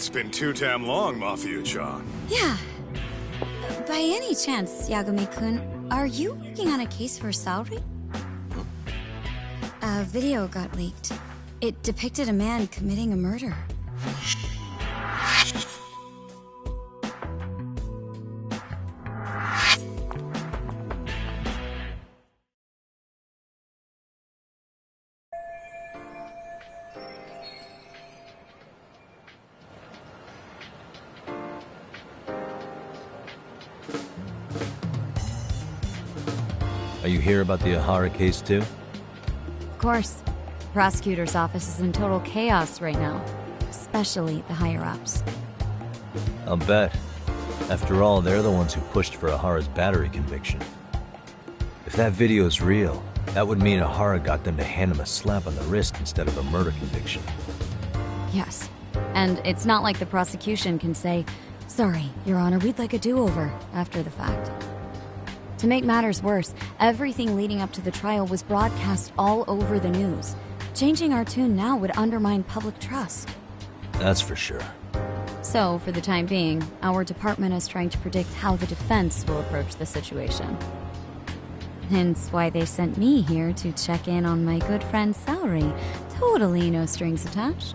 It's been too damn long, Mafia-chan. Yeah. By any chance, Yagami-kun, are you working on a case for Saori? A video got leaked. It depicted a man committing a murder. Are you here about the Ihara case too? Of course. The prosecutor's office is in total chaos right now, especially the higher-ups. I'll bet. After all, they're the ones who pushed for Ihara's battery conviction. If that video is real, that would mean Ihara got them to hand him a slap on the wrist instead of a murder conviction. Yes. And it's not like the prosecution can say, "Sorry, Your Honor, we'd like a do-over," after the fact. To make matters worse, everything leading up to the trial was broadcast all over the news. Changing our tune now would undermine public trust. That's for sure. So, for the time being, our department is trying to predict how the defense will approach the situation. Hence why they sent me here to check in on my good friend Saori. Totally no strings attached.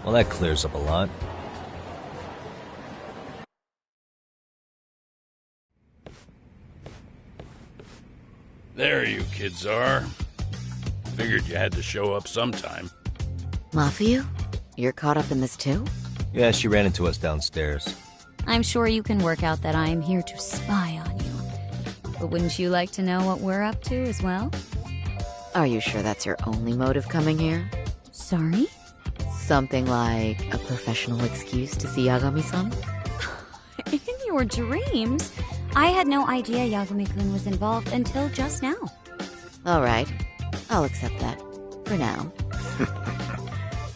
Well, that clears up a lot. There you kids are. Figured you had to show up sometime. Mafia? You're caught up in this too? Yeah, she ran into us downstairs. I'm sure you can work out that I'm here to spy on you. But wouldn't you like to know what we're up to as well? Are you sure that's your only motive coming here? Sorry? Something like a professional excuse to see Yagami-san? In your dreams? I had no idea Yagami-kun was involved until just now. Alright, I'll accept that. For now.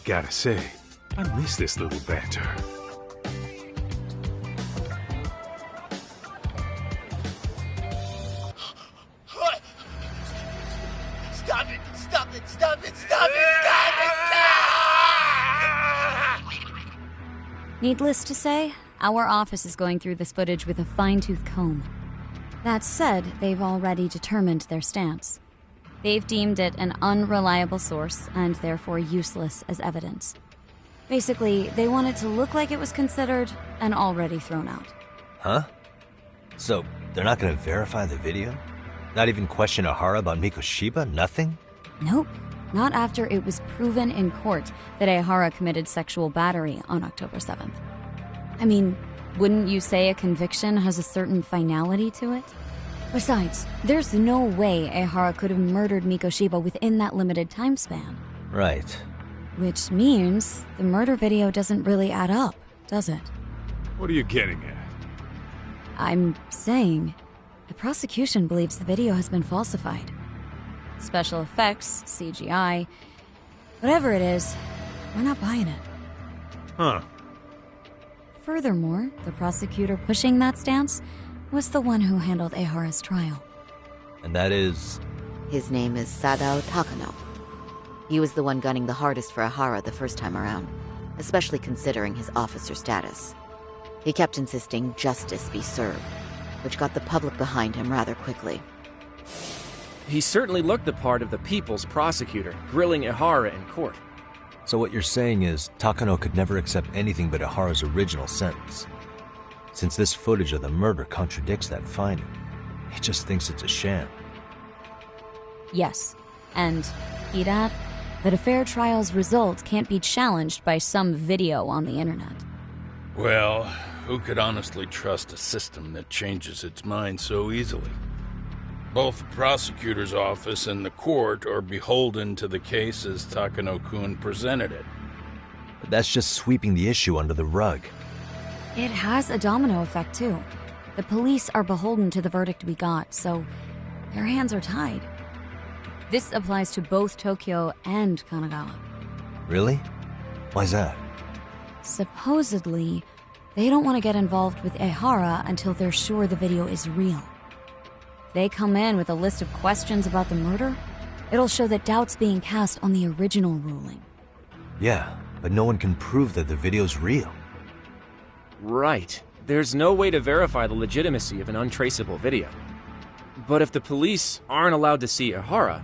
Gotta say, I miss this little banter. Stop it! Stop it! Stop it! Stop it! Needless to say, our office is going through this footage with a fine-tooth comb. That said, they've already determined their stance. They've deemed it an unreliable source and therefore useless as evidence. Basically, they want it to look like it was considered and already thrown out. Huh? So, they're not gonna verify the video? Not even question Ihara about Mikoshiba? Nothing? Nope. Not after it was proven in court that Ihara committed sexual battery on October 7th. I mean, wouldn't you say a conviction has a certain finality to it? Besides, there's no way Ihara could have murdered Mikoshiba within that limited time span. Right. Which means the murder video doesn't really add up, does it? What are you getting at? I'm saying, the prosecution believes the video has been falsified. Special effects, CGI, whatever it is, we're not buying it. Huh. Furthermore, the prosecutor pushing that stance was the one who handled Ihara's trial. And that is... His name is Sadao Takano. He was the one gunning the hardest for Ihara the first time around, especially considering his officer status. He kept insisting justice be served, which got the public behind him rather quickly. He certainly looked the part of the people's prosecutor, grilling Ihara in court. So what you're saying is, Takano could never accept anything but Ihara's original sentence. Since this footage of the murder contradicts that finding, he just thinks it's a sham. Yes, and he'd add that a fair trial's result can't be challenged by some video on the internet. Well, who could honestly trust a system that changes its mind so easily? Both the prosecutor's office and the court are beholden to the case as Takano-kun presented it. But that's just sweeping the issue under the rug. It has a domino effect, too. The police are beholden to the verdict we got, so their hands are tied. This applies to both Tokyo and Kanagawa. Really? Why's that? Supposedly, they don't want to get involved with Ihara until they're sure the video is real. If they come in with a list of questions about the murder, it'll show that doubt's being cast on the original ruling. Yeah, but no one can prove that the video's real. Right. There's no way to verify the legitimacy of an untraceable video. But if the police aren't allowed to see Ihara,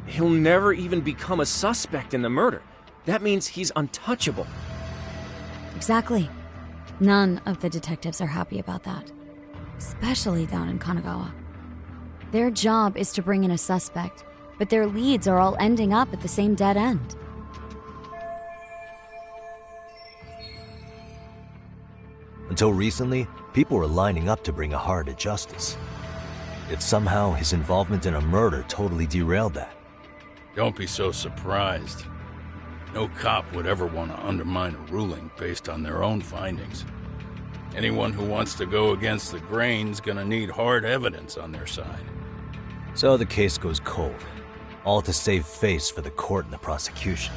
he'll never even become a suspect in the murder. That means he's untouchable. Exactly. None of the detectives are happy about that. Especially down in Kanagawa. Their job is to bring in a suspect, but their leads are all ending up at the same dead end. Until recently, people were lining up to bring Ihara to justice. Yet somehow his involvement in a murder totally derailed that. Don't be so surprised. No cop would ever want to undermine a ruling based on their own findings. Anyone who wants to go against the grain's gonna need hard evidence on their side. So the case goes cold, all to save face for the court and the prosecution.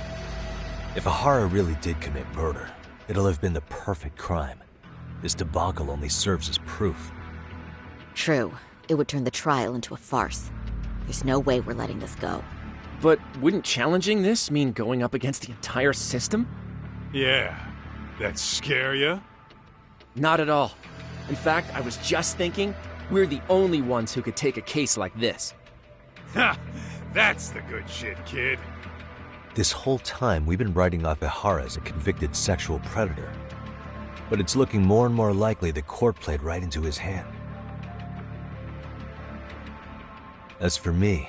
If Ihara really did commit murder, it'll have been the perfect crime. This debacle only serves as proof. True. It would turn the trial into a farce. There's no way we're letting this go. But wouldn't challenging this mean going up against the entire system? Yeah. That scare ya? Not at all. In fact, I was just thinking, we're the only ones who could take a case like this. Ha! That's the good shit, kid. This whole time, we've been writing off Ihara as a convicted sexual predator. But it's looking more and more likely the court played right into his hand. As for me,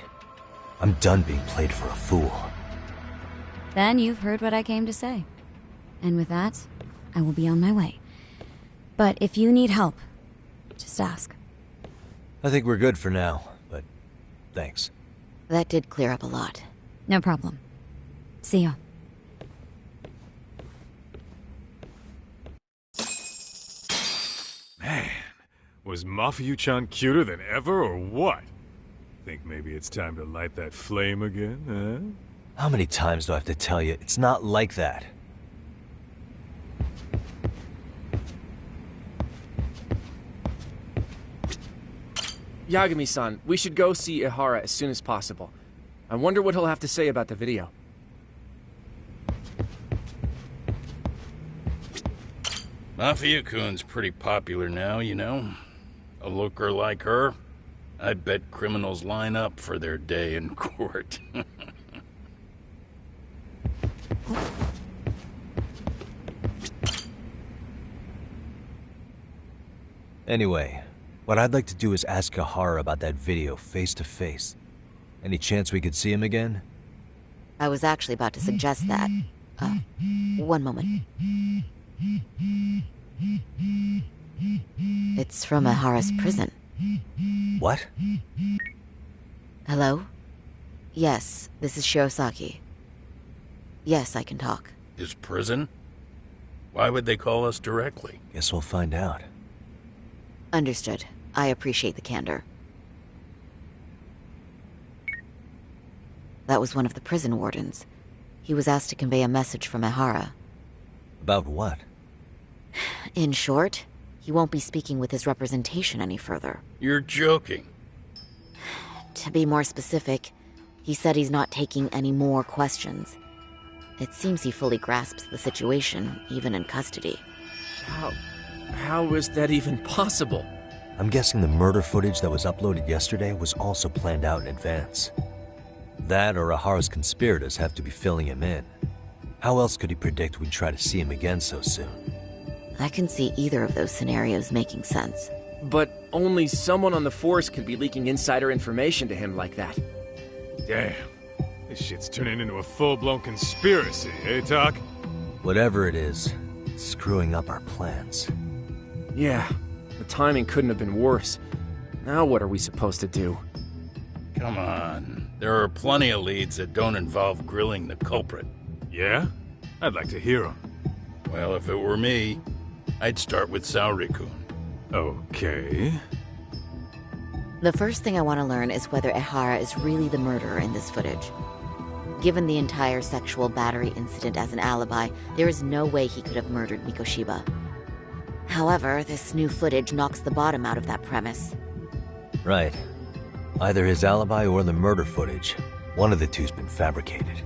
I'm done being played for a fool. Then you've heard what I came to say. And with that, I will be on my way. But if you need help, just ask. I think we're good for now, but thanks. That did clear up a lot. No problem. See ya. Man, was Mafuyu-chan cuter than ever or what? Think maybe it's time to light that flame again, huh? How many times do I have to tell you, it's not like that? Yagami-san, we should go see Ihara as soon as possible. I wonder what he'll have to say about the video. Mafia-kun's pretty popular now, you know. A looker like her, I bet criminals line up for their day in court. Anyway, what I'd like to do is ask Ihara about that video face to face. Any chance we could see him again? I was actually about to suggest that. One moment. It's from Ihara's prison. What? Hello? Yes, this is Shirosaki. Yes, I can talk. His prison? Why would they call us directly? Guess we'll find out. Understood. I appreciate the candor. That was one of the prison wardens. He was asked to convey a message from Ihara. About what? In short, he won't be speaking with his representation any further. You're joking. To be more specific, he said he's not taking any more questions. It seems he fully grasps the situation, even in custody. How is that even possible? I'm guessing the murder footage that was uploaded yesterday was also planned out in advance. That or Ihara's conspirators have to be filling him in. How else could he predict we'd try to see him again so soon? I can see either of those scenarios making sense. But only someone on the force could be leaking insider information to him like that. Damn. This shit's turning into a full-blown conspiracy, eh, Doc? Whatever it is, it's screwing up our plans. Yeah, the timing couldn't have been worse. Now what are we supposed to do? Come on. There are plenty of leads that don't involve grilling the culprit. Yeah? I'd like to hear them. Well, if it were me, I'd start with Saori-kun. Okay. The first thing I want to learn is whether Ihara is really the murderer in this footage. Given the entire sexual battery incident as an alibi, there is no way he could have murdered Mikoshiba. However, this new footage knocks the bottom out of that premise. Right. Either his alibi or the murder footage. One of the two's been fabricated.